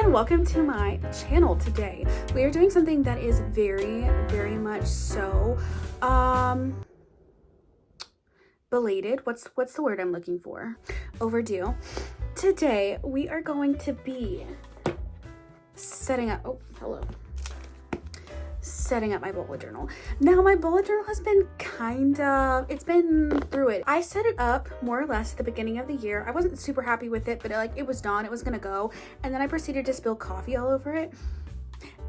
and welcome to my channel. Today we are doing something that is very much so belated. What's the word I'm looking for? Overdue. Today we are going to be setting up my bullet journal. Now my bullet journal has been it's been through it. I set it up more or less at the beginning of the year. I wasn't super happy with it, but it was done, it was gonna go, and then I proceeded to spill coffee all over it.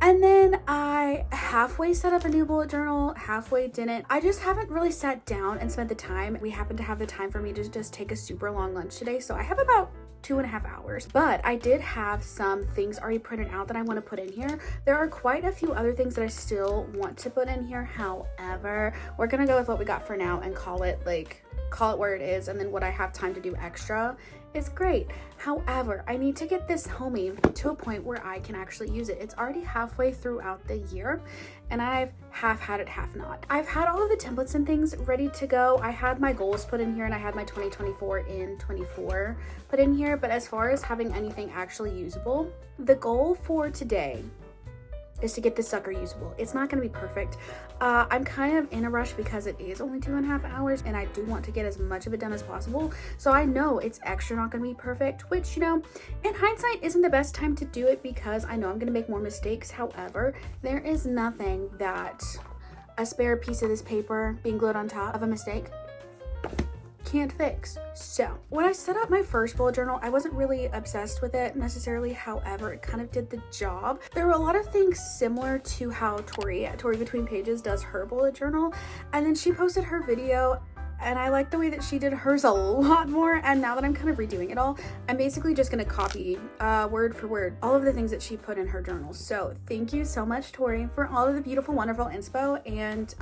And then I halfway set up a new bullet journal, halfway didn't. I just haven't really sat down and spent the time. We happen to have the time for me to just take a super long lunch today, so I have about 2.5 hours, but I did have some things already printed out that I want to put in here. There are quite a few other things that I still want to put in here. However, we're gonna go with what we got for now and call it where it is, and then what I have time to do extra is great. However, I need to get this homie to a point where I can actually use it. It's already halfway throughout the year and I've half had it, half not. I've had all of the templates and things ready to go. I had my goals put in here and I had my 2024 in 24 put in here, but as far as having anything actually usable, the goal for today is to get this sucker usable. It's not going to be perfect. I'm kind of in a rush because it is only 2.5 hours and I do want to get as much of it done as possible. So I know it's extra not going to be perfect, which, you know, in hindsight isn't the best time to do it because I know I'm going to make more mistakes. However, there is nothing that a spare piece of this paper being glued on top of a mistake can't fix. So when I set up my first bullet journal, I wasn't really obsessed with it necessarily. However, it kind of did the job. There were a lot of things similar to how Tori Between Pages does her bullet journal, and then she posted her video and I like the way that she did hers a lot more. And now that I'm kind of redoing it all, I'm basically just gonna copy word for word all of the things that she put in her journal. So thank you so much, Tori, for all of the beautiful, wonderful inspo. And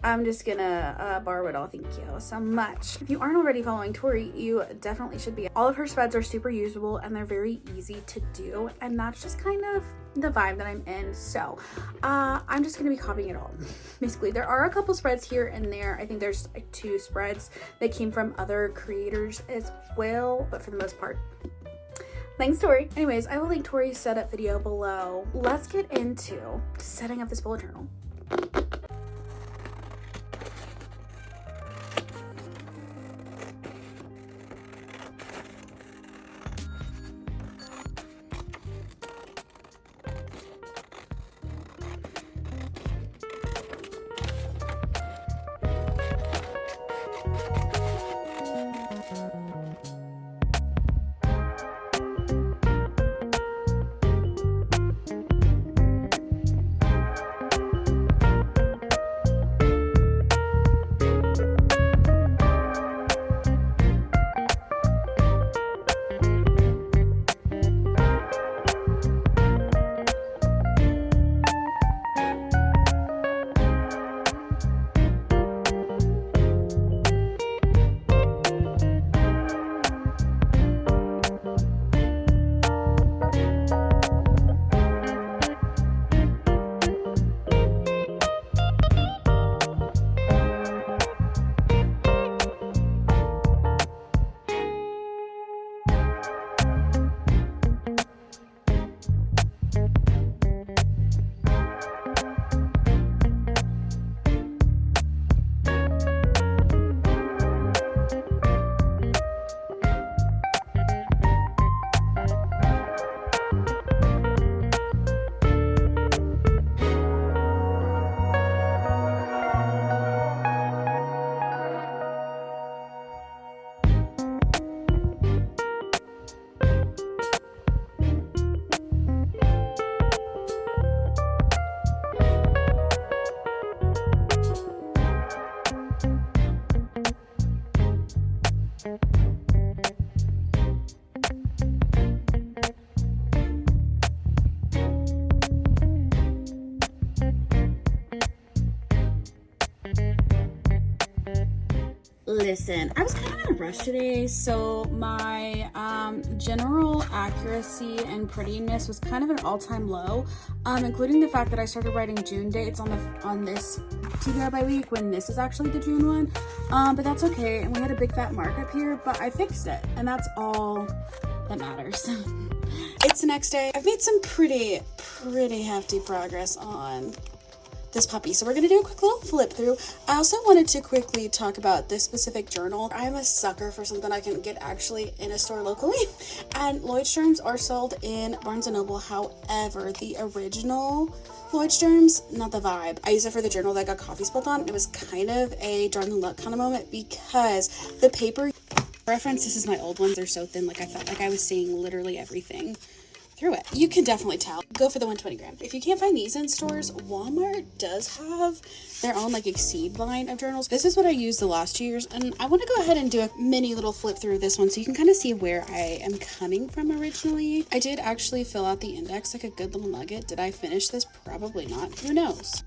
I'm just gonna borrow it all. Thank you so much. If you aren't already following Tori, you definitely should be. All of her spreads are super usable and they're very easy to do, and that's just kind of the vibe that I'm in. So I'm just gonna be copying it all. Basically, there are a couple spreads here and there. I think there's like 2 spreads that came from other creators as well, but for the most part, thanks, Tori. Anyways, I will link Tori's setup video below. Let's get into setting up this bullet journal. Listen, I was kind of in a rush today, so my general accuracy and prettiness was kind of an all-time low, including the fact that I started writing June dates on this TBR by week when this is actually the June one, but that's okay. And we had a big fat mark up here, but I fixed it, and that's all that matters. It's the next day. I've made some pretty hefty progress on this puppy, so we're gonna do a quick little flip through. I also wanted to quickly talk about this specific journal. I'm a sucker for something I can get actually in a store locally, and Lloyd's are sold in Barnes & Noble. However, the original Lloyd's, not the vibe. I use it for the journal that got coffee spilled on. It was kind of a darn luck kind of moment because the paper reference, this is my old ones, they're so thin, like I felt like I was seeing literally everything through it. You can definitely tell. Go for the 120 gram. If you can't find these in stores, Walmart does have their own like Exceed line of journals. This is what I used the last 2 years, and I want to go ahead and do a mini little flip through this one so you can kind of see where I am coming from originally. I did actually fill out the index like a good little nugget. Did I finish this? Probably not. Who knows?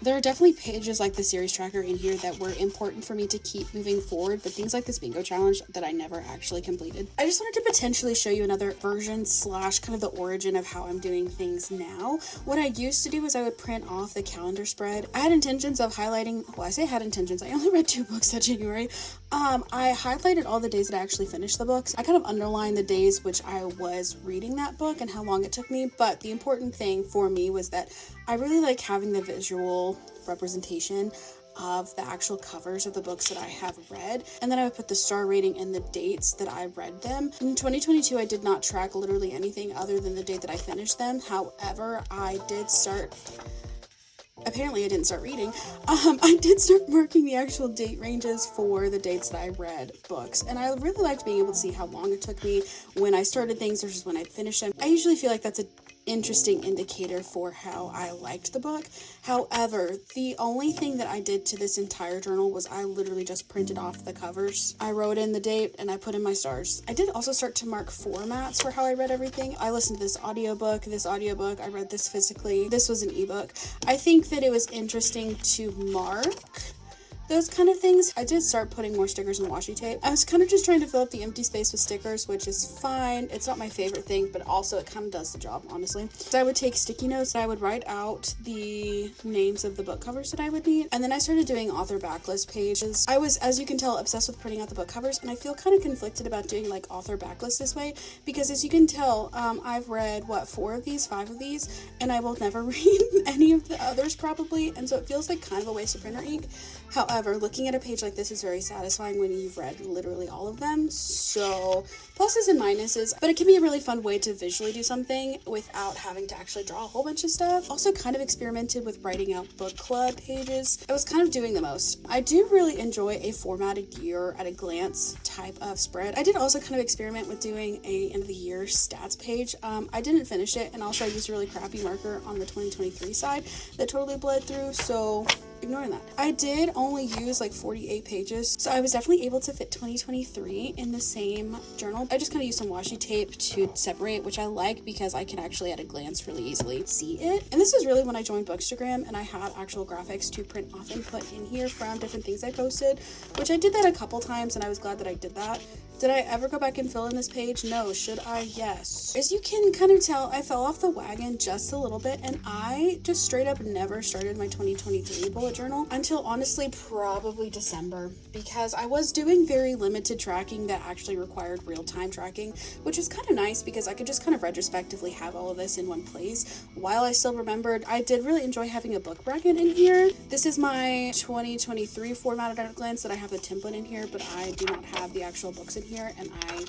There are definitely pages like the series tracker in here that were important for me to keep moving forward, but things like this bingo challenge that I never actually completed. I just wanted to potentially show you another version slash kind of the origin of how I'm doing things now. What I used to do is I would print off the calendar spread. I had intentions of highlighting, well, I say had intentions, I only read 2 books that January. I highlighted all the days that I actually finished the books. I kind of underlined the days which I was reading that book and how long it took me, but the important thing for me was that I really like having the visual representation of the actual covers of the books that I have read, and then I would put the star rating and the dates that I read them. In 2022, I did not track literally anything other than the date that I finished them. However, I did start, apparently I didn't start reading. I did start marking the actual date ranges for the dates that I read books, and I really liked being able to see how long it took me when I started things versus when I finished them. I usually feel like that's a interesting indicator for how I liked the book. However, the only thing that I did to this entire journal was I literally just printed off the covers. I wrote in the date and I put in my stars. I did also start to mark formats for how I read everything. I listened to this audiobook, I read this physically, this was an ebook. I think that it was interesting to mark those kind of things. I did start putting more stickers and washi tape. I was kind of just trying to fill up the empty space with stickers, which is fine. It's not my favorite thing, but also it kind of does the job, honestly. So I would take sticky notes, I would write out the names of the book covers that I would need, and then I started doing author backlist pages. I was, as you can tell, obsessed with printing out the book covers, and I feel kind of conflicted about doing like author backlist this way, because as you can tell, I've read, 5 of these, and I will never read any of the others probably, and so it feels like kind of a waste of printer ink. However, looking at a page like this is very satisfying when you've read literally all of them. So pluses and minuses, but it can be a really fun way to visually do something without having to actually draw a whole bunch of stuff. Also kind of experimented with writing out book club pages. I was kind of doing the most. I do really enjoy a formatted year at a glance type of spread. I did also kind of experiment with doing a end of the year stats page. I didn't finish it, and also I used a really crappy marker on the 2023 side that totally bled through, so ignoring that. I did only use like 48 pages, so I was definitely able to fit 2023 in the same journal. I just kind of used some washi tape to separate, which I like because I can actually at a glance really easily see it. And this is really when I joined Bookstagram and I had actual graphics to print off and put in here from different things I posted, which I did that a couple times and I was glad that I did that. Did I ever go back and fill in this page? No. Should I? Yes. As you can kind of tell, I fell off the wagon just a little bit, and I just straight up never started my 2023 bullet journal until honestly probably December, because I was doing very limited tracking that actually required real-time tracking, which was kind of nice because I could just kind of retrospectively have all of this in one place while I still remembered. I did really enjoy having a book bracket in here. This is my 2023 formatted at a glance that I have the template in here, but I do not have the actual books in here, and I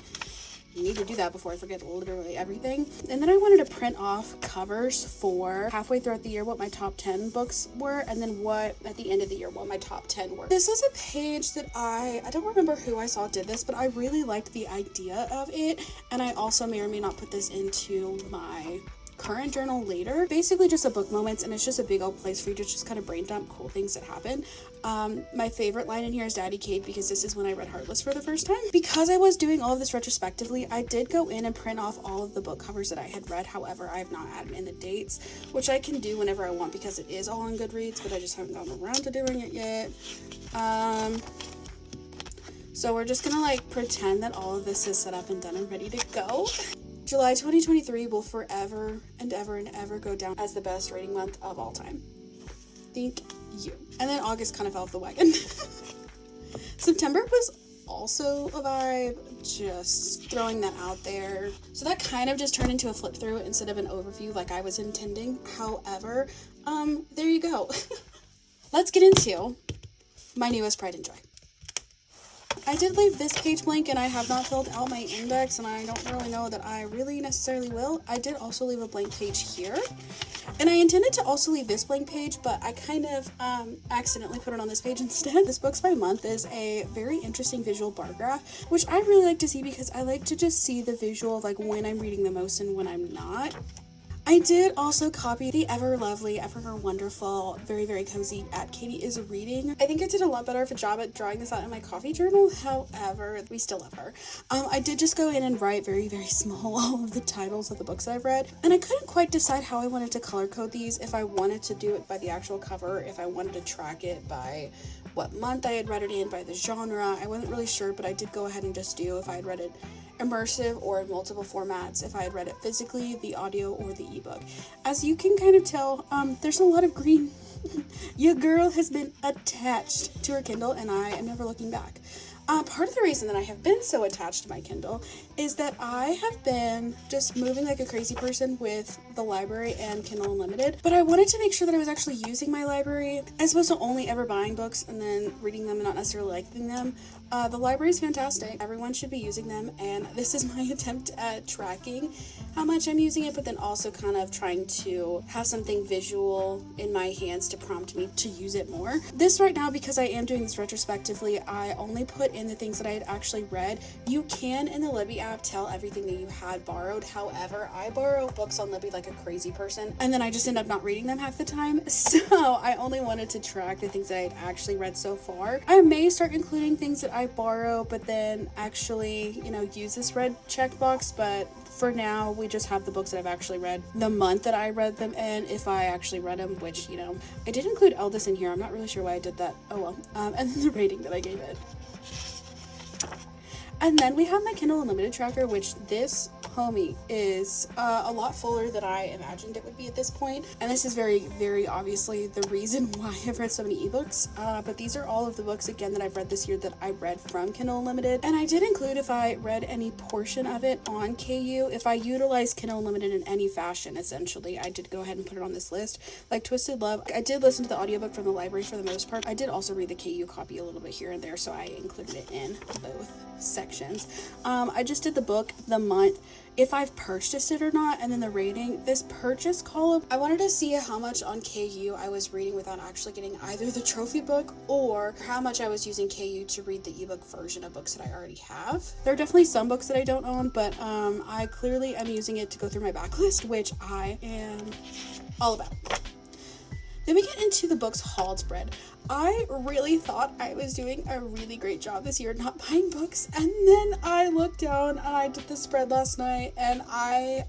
need to do that before I forget literally everything. And then I wanted to print off covers for halfway throughout the year what my top 10 books were, and then what at the end of the year what my top 10 were. This was a page that I don't remember who I saw did this, but I really liked the idea of it, and I also may or may not put this into my current journal later. Basically just a book moments, and it's just a big old place for you to just kind of brain dump cool things that happen. My favorite line in here is Daddy Cade, because this is when I read Heartless for the first time. Because I was doing all of this retrospectively, I did go in and print off all of the book covers that I had read. However, I have not added in the dates, which I can do whenever I want because it is all on Goodreads, but I just haven't gotten around to doing it yet. So we're just gonna like pretend that all of this is set up and done and ready to go. July 2023 will forever and ever and ever go down as the best reading month of all time. Thank you. And then August kind of fell off the wagon. September was also a vibe. Just throwing that out there. So that kind of just turned into a flip through instead of an overview like I was intending. However, there you go. Let's get into my newest Pride and Joy. I did leave this page blank and I have not filled out my index, and I don't really know that I really necessarily will. I did also leave a blank page here, and I intended to also leave this blank page, but I kind of accidentally put it on this page instead. This Books by Month is a very interesting visual bar graph, which I really like to see because I like to just see the visual of like when I'm reading the most and when I'm not. I did also copy the ever lovely, ever wonderful, very, very cozy at Katie is Reading. I think I did a lot better of a job at drawing this out in my coffee journal. However, we still love her. I did just go in and write very, very small all of the titles of the books I've read. And I couldn't quite decide how I wanted to color code these, if I wanted to do it by the actual cover, if I wanted to track it by what month I had read it in, by the genre. I wasn't really sure, but I did go ahead and just do if I had read it immersive or in multiple formats, if I had read it physically, the audio, or the ebook. As you can kind of tell, there's a lot of green. Your girl has been attached to her Kindle, and I am never looking back. Part of the reason that I have been so attached to my Kindle is that I have been just moving like a crazy person with the library and Kindle Unlimited, but I wanted to make sure that I was actually using my library as opposed to only ever buying books and then reading them and not necessarily liking them. The library is fantastic. Everyone should be using them, and this is my attempt at tracking how much I'm using it, but then also kind of trying to have something visual in my hands to prompt me to use it more. This right now, because I am doing this retrospectively, I only put in the things that I had actually read. You can in the Libby app tell everything that you had borrowed. However, I borrow books on Libby like a crazy person, and then I just end up not reading them half the time. So I only wanted to track the things that I had actually read so far. I may start including things that I borrow, but then actually, use this red checkbox. But for now, we just have the books that I've actually read, the month that I read them, and if I actually read them, which, I did include Eldest in here. I'm not really sure why I did that. Oh well. And then the rating that I gave it. And then we have my Kindle Unlimited tracker, which this homie is a lot fuller than I imagined it would be at this point. And this is very, very obviously the reason why I've read so many ebooks. But these are all of the books, again, that I've read this year that I read from Kindle Unlimited. And I did include if I read any portion of it on KU. If I utilized Kindle Unlimited in any fashion, essentially, I did go ahead and put it on this list. Like Twisted Love, I did listen to the audiobook from the library for the most part. I did also read the KU copy a little bit here and there, so I included it in both sections. I just did the book, the month, if I've purchased it or not, and then the rating. This purchase column, I wanted to see how much on KU I was reading without actually getting either the trophy book or how much I was using KU to read the ebook version of books that I already have. There are definitely some books that I don't own, but I clearly am using it to go through my backlist, which I am all about. Then we get into the books haul spread. I really thought I was doing a really great job this year not buying books, and then I looked down and I did the spread last night and I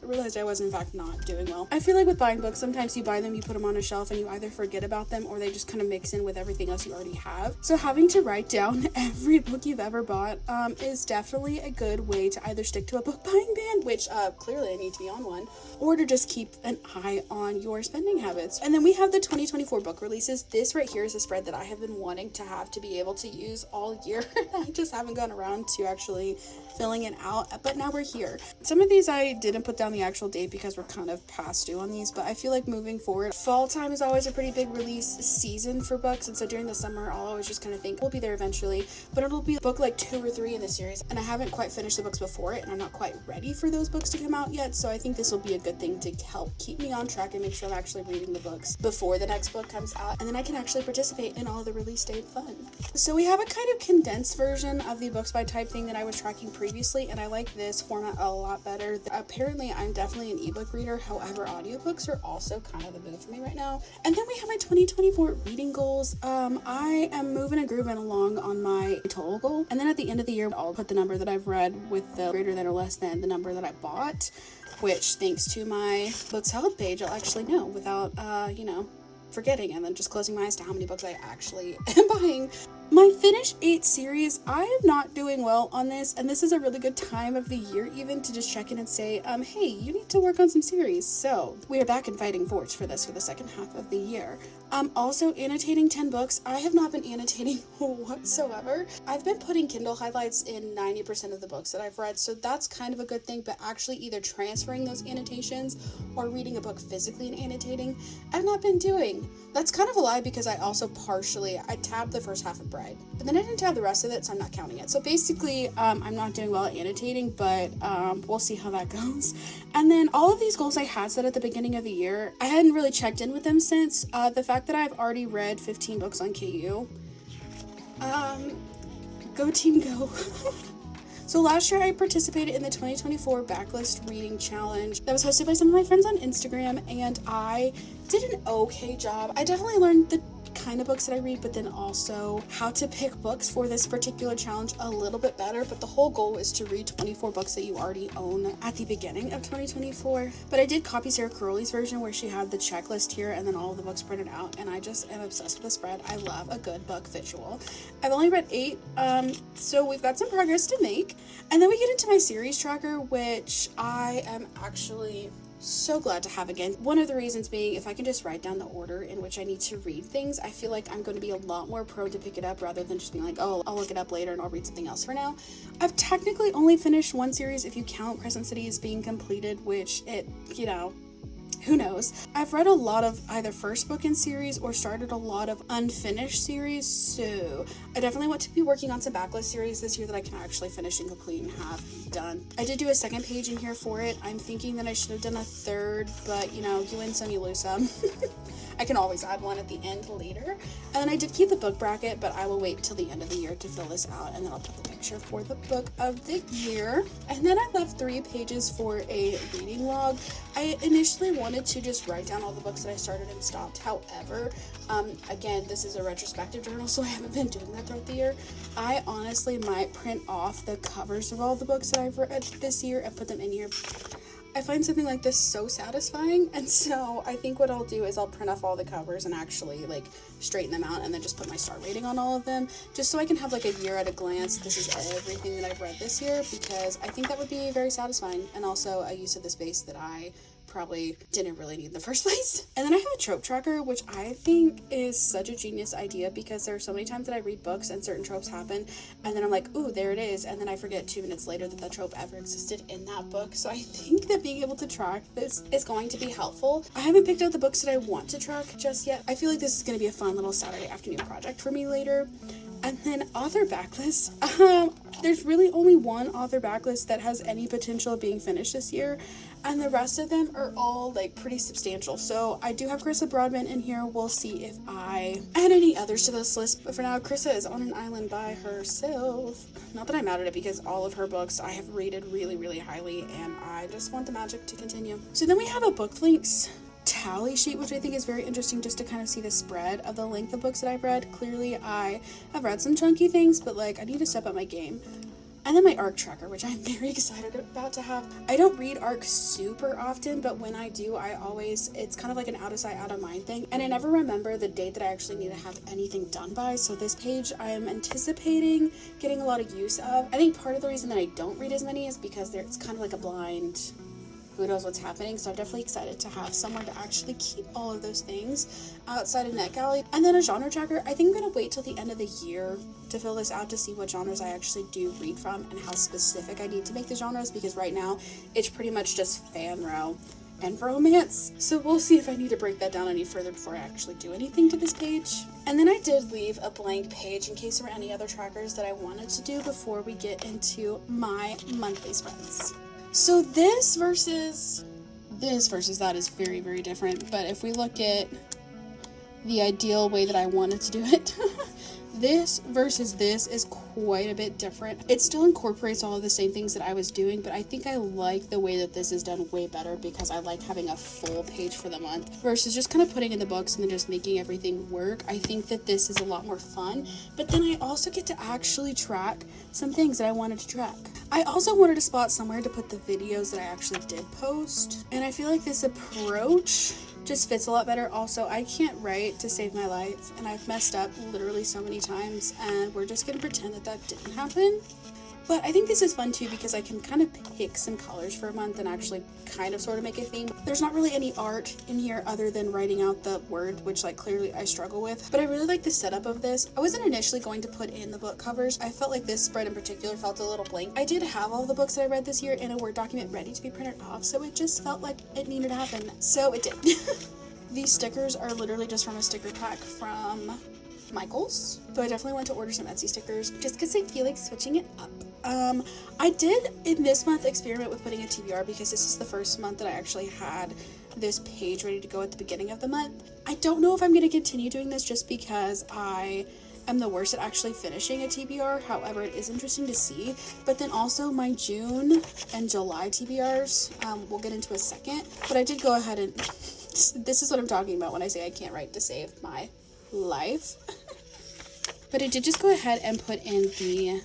realized I was in fact not doing well. I feel like with buying books, sometimes you buy them, you put them on a shelf, and you either forget about them or they just kind of mix in with everything else you already have. So having to write down every book you've ever bought is definitely a good way to either stick to a book buying ban, which clearly I need to be on one, or to just keep an eye on your spending habits. And then we have the 2024 book releases. This right here is a spread that I have been wanting to have to be able to use all year. I just haven't gone around to actually filling it out, but now we're here. Some of these I didn't put down the actual date because we're kind of past due on these, but I feel like moving forward, fall time is always a pretty big release season for books, and so during the summer I'll always just kind of think we'll be there eventually, but it'll be book like 2 or 3 in the series, and I haven't quite finished the books before it, and I'm not quite ready for those books to come out yet, so I think this will be a good thing to help keep me on track and make sure I'm actually reading the books before the next book comes out, and then I can actually participate in all the release date fun. So we have a kind of condensed version of the books by type thing that I was tracking previously, and I like this format a lot better. Apparently I'm definitely an ebook reader, however audiobooks are also kind of the move for me right now. And then we have my 2024 reading goals. I am moving and grooving along on my total goal, and then at the end of the year I'll put the number that I've read with the greater than or less than the number that I bought, which thanks to my books held page I'll actually know without forgetting and then just closing my eyes to how many books I actually am buying. My Finish 8 series, I am not doing well on this, and this is a really good time of the year even to just check in and say, hey, you need to work on some series. So we are back in fighting force for this for the second half of the year. Also annotating 10 books. I have not been annotating whatsoever. I've been putting Kindle highlights in 90% of the books that I've read, so that's kind of a good thing, but actually either transferring those annotations or reading a book physically and annotating, I've not been doing. That's kind of a lie because I also I tabbed the first half of Bride, but then I didn't tab the rest of it, so I'm not counting it. So basically, I'm not doing well at annotating, but we'll see how that goes. And then all of these goals I had set at the beginning of the year, I hadn't really checked in with them since. The fact that I've already read 15 books on KU. Go team go. So last year I participated in the 2024 Backlist Reading Challenge that was hosted by some of my friends on Instagram, and I did an okay job. I definitely learned the kind of books that I read, but then also how to pick books for this particular challenge a little bit better. But the whole goal is to read 24 books that you already own at the beginning of 2024. But I did copy Sarah Crowley's version where she had the checklist here and then all of the books printed out, and I just am obsessed with the spread. I love a good book visual. I've only read 8, so we've got some progress to make. And then we get into my series tracker, which I am actually so glad to have again. One of the reasons being, if I can just write down the order in which I need to read things, I feel like I'm going to be a lot more prone to pick it up rather than just being like, oh, I'll look it up later and I'll read something else for now. I've technically only finished one series if you count Crescent City as being completed, which who knows? I've read a lot of either first book in series or started a lot of unfinished series, so I definitely want to be working on some backlist series this year that I can actually finish and complete and have done. I did do a second page in here for it. I'm thinking that I should have done a third, but you win some, you lose some. I can always add one at the end later. And then I did keep the book bracket, but I will wait till the end of the year to fill this out, and then I'll put the picture for the book of the year. And then I left 3 pages for a reading log. I initially wanted to just write down all the books that I started and stopped. However, again, this is a retrospective journal, so I haven't been doing that throughout the year. I honestly might print off the covers of all the books that I've read this year and put them in here. I find something like this so satisfying, and so I think what I'll do is I'll print off all the covers and actually straighten them out and then just put my star rating on all of them, just so I can have a year at a glance. This is everything that I've read this year, because I think that would be very satisfying, and also a use of the space that I probably didn't really need in the first place. And then I have a trope tracker, which I think is such a genius idea, because there are so many times that I read books and certain tropes happen, and then I'm like, ooh, there it is, and then I forget 2 minutes later that trope ever existed in that book. So I think that being able to track this is going to be helpful. I haven't picked out the books that I want to track just yet. I feel like this is going to be a fun little Saturday afternoon project for me later. And then author backlist. There's really only one author backlist that has any potential of being finished this year, and the rest of them are all pretty substantial. So I do have Carissa Broadbent in here. We'll see if I add any others to this list, but for now Carissa is on an island by herself. Not that I'm mad at it, because all of her books I have rated really, really highly, and I just want the magic to continue. So then we have a book links tally sheet, which I think is very interesting, just to kind of see the spread of the length of books that I've read. Clearly I have read some chunky things, but I need to step up my game. And then my ARC tracker, which I'm very excited about to have. I don't read ARC super often, but when I do, it's kind of like an out of sight, out of mind thing. And I never remember the date that I actually need to have anything done by. So this page I am anticipating getting a lot of use of. I think part of the reason that I don't read as many is because it's kind of like a blind, who knows what's happening. So I'm definitely excited to have somewhere to actually keep all of those things outside of NetGalley. And then a genre tracker. I think I'm going to wait till the end of the year to fill this out to see what genres I actually do read from and how specific I need to make the genres, because right now it's pretty much just fan row and romance. So we'll see if I need to break that down any further before I actually do anything to this page. And then I did leave a blank page in case there were any other trackers that I wanted to do before we get into my monthly spreads. So this versus that is very, very different. But if we look at the ideal way that I wanted to do it, this versus this is quite a bit different. It still incorporates all of the same things that I was doing, but I think I like the way that this is done way better, because I like having a full page for the month versus just kind of putting in the books and then just making everything work. I think that this is a lot more fun, but then I also get to actually track some things that I wanted to track. I also wanted a spot somewhere to put the videos that I actually did post, and I feel like this approach just fits a lot better. Also, I can't write to save my life, and I've messed up literally so many times, and we're just gonna pretend that that didn't happen. But I think this is fun too because I can kind of pick some colors for a month and actually kind of sort of make a theme. There's not really any art in here other than writing out the word, which like clearly I struggle with. But I really like the setup of this. I wasn't initially going to put in the book covers. I felt like this spread in particular felt a little blank. I did have all the books that I read this year in a Word document ready to be printed off, so it just felt like it needed to happen. So it did. These stickers are literally just from a sticker pack from Michaels, so I definitely want to order some Etsy stickers just because I feel like switching it up. I did in this month experiment with putting a TBR because this is the first month that I actually had this page ready to go at the beginning of the month. I don't know if I'm going to continue doing this just because I am the worst at actually finishing a TBR. However, it is interesting to see. But then also my June and July TBRs, we'll get into a second. But I did go ahead and this is what I'm talking about when I say I can't write to save my life. But I did just go ahead and put in the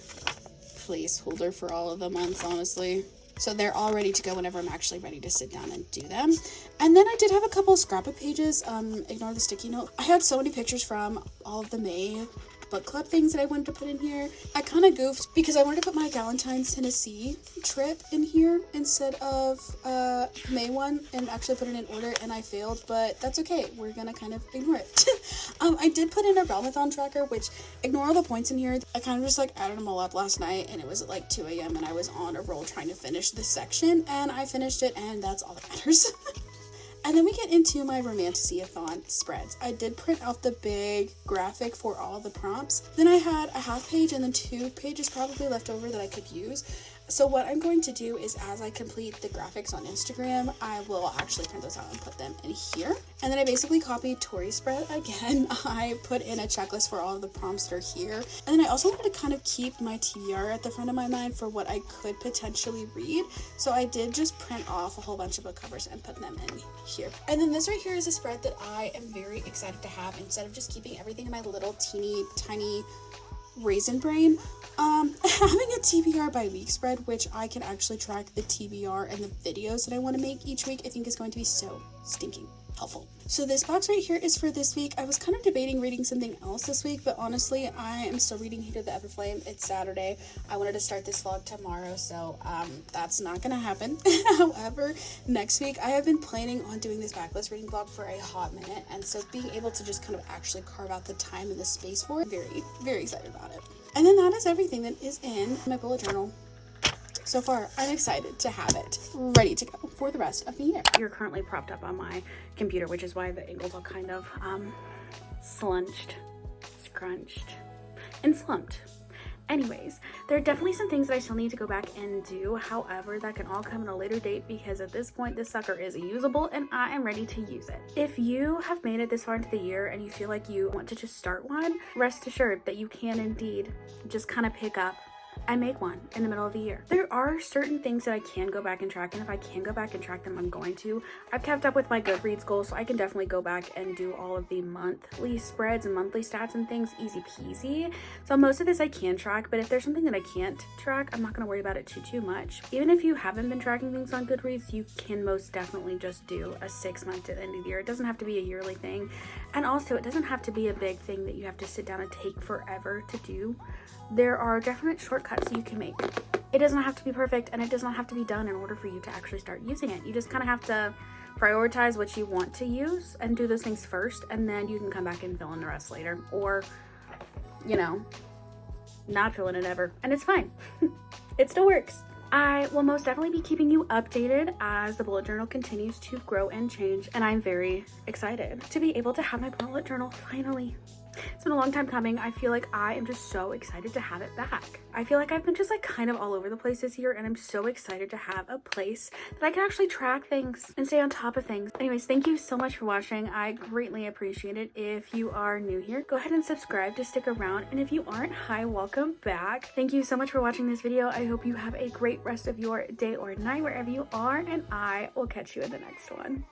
placeholder for all of the months, honestly, so they're all ready to go whenever I'm actually ready to sit down and do them. And then I did have a couple of scrapbook pages. Ignore the sticky note. I had so many pictures from all of the May book club things that I wanted to put in here. I kind of goofed because I wanted to put my Valentine's Tennessee trip in here instead of May one and actually put it in order, and I failed, but that's okay. We're gonna kind of ignore it. I did put in a Ramathon tracker, which, ignore all the points in here. I kind of just like added them all up last night, and it was at like 2 a.m. and I was on a roll trying to finish this section, and I finished it, and that's all that matters. And then we get into my Romantasy-a-thon spreads. I did print out the big graphic for all the prompts. Then I had a half page and then 2 pages probably left over that I could use. So what I'm going to do is, as I complete the graphics on Instagram, I will actually print those out and put them in here. And then I basically copied Tori's spread again. I put in a checklist for all of the prompts that are here. And then I also wanted to kind of keep my TBR at the front of my mind for what I could potentially read. So I did just print off a whole bunch of book covers and put them in here. And then this right here is a spread that I am very excited to have instead of just keeping everything in my little teeny tiny raisin brain. Having a TBR by week spread, which I can actually track the TBR and the videos that I want to make each week, I think is going to be so stinking helpful. So this box right here is for this week. I was kind of debating reading something else this week, but honestly, I am still reading Heat of the Everflame. It's Saturday. I wanted to start this vlog tomorrow, so that's not gonna happen. However, next week I have been planning on doing this backlist reading vlog for a hot minute, and so being able to just kind of actually carve out the time and the space for it, very excited about it. And then that is everything that is in my bullet journal. So far, I'm excited to have it ready to go for the rest of the year. You're currently propped up on my computer, which is why the angles are kind of slunched, scrunched, and slumped. Anyways, there are definitely some things that I still need to go back and do. However, that can all come at a later date because at this point, this sucker is usable and I am ready to use it. If you have made it this far into the year and you feel like you want to just start one, rest assured that you can indeed just kind of pick up and make one in the middle of the year. There are certain things that I can go back and track, and if I can go back and track them, I'm going to. I've kept up with my Goodreads goals, so I can definitely go back and do all of the monthly spreads and monthly stats and things easy peasy. So most of this I can track, but if there's something that I can't track, I'm not going to worry about it too much. Even if you haven't been tracking things on Goodreads, you can most definitely just do a 6 month to the end of the year. It doesn't have to be a yearly thing, and also it doesn't have to be a big thing that you have to sit down and take forever to do. There are definite shortcuts you can make. It doesn't have to be perfect, and it does not have to be done in order for you to actually start using it. You just kind of have to prioritize what you want to use and do those things first, and then you can come back and fill in the rest later, or, you know, not fill in it ever, and it's fine. It still works. I will most definitely be keeping you updated as the bullet journal continues to grow and change, and I'm very excited to be able to have my bullet journal finally. It's been a long time coming. I feel like I am just so excited to have it back. I feel like I've been just like kind of all over the place this year, and I'm so excited to have a place that I can actually track things and stay on top of things. Anyways, thank you so much for watching. I greatly appreciate it. If you are new here, go ahead and subscribe to stick around. And if you aren't, hi, welcome back. Thank you so much for watching this video. I hope you have a great rest of your day or night wherever you are, and I will catch you in the next one.